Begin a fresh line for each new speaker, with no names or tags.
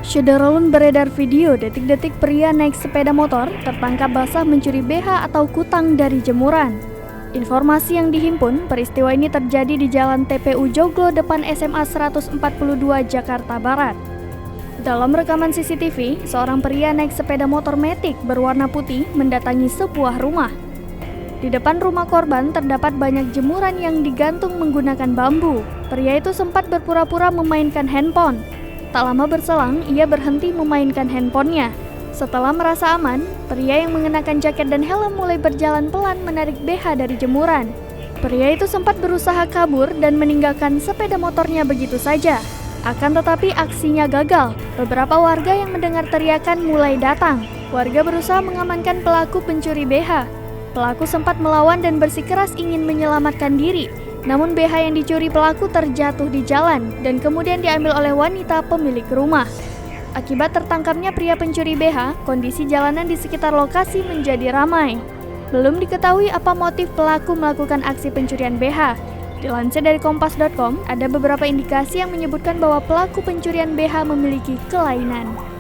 Syederalun beredar video detik-detik pria naik sepeda motor tertangkap basah mencuri BH atau kutang dari jemuran. Informasi yang dihimpun, peristiwa ini terjadi di Jalan TPU Joglo depan SMA 142 Jakarta Barat. Dalam rekaman CCTV, seorang pria naik sepeda motor Matic berwarna putih mendatangi sebuah rumah. Di depan rumah korban terdapat banyak jemuran yang digantung menggunakan bambu. Pria itu sempat berpura-pura memainkan handphone. Tak lama berselang, ia berhenti memainkan handphonenya. Setelah merasa aman, pria yang mengenakan jaket dan helm mulai berjalan pelan menarik BH dari jemuran. Pria itu sempat berusaha kabur dan meninggalkan sepeda motornya begitu saja. Akan tetapi aksinya gagal. Beberapa warga yang mendengar teriakan mulai datang. Warga berusaha mengamankan pelaku pencuri BH. Pelaku sempat melawan dan bersikeras ingin menyelamatkan diri. Namun BH yang dicuri pelaku terjatuh di jalan dan kemudian diambil oleh wanita pemilik rumah. Akibat tertangkapnya pria pencuri BH, kondisi jalanan di sekitar lokasi menjadi ramai. Belum diketahui apa motif pelaku melakukan aksi pencurian BH. Dilansir dari kompas.com, ada beberapa indikasi yang menyebutkan bahwa pelaku pencurian BH memiliki kelainan.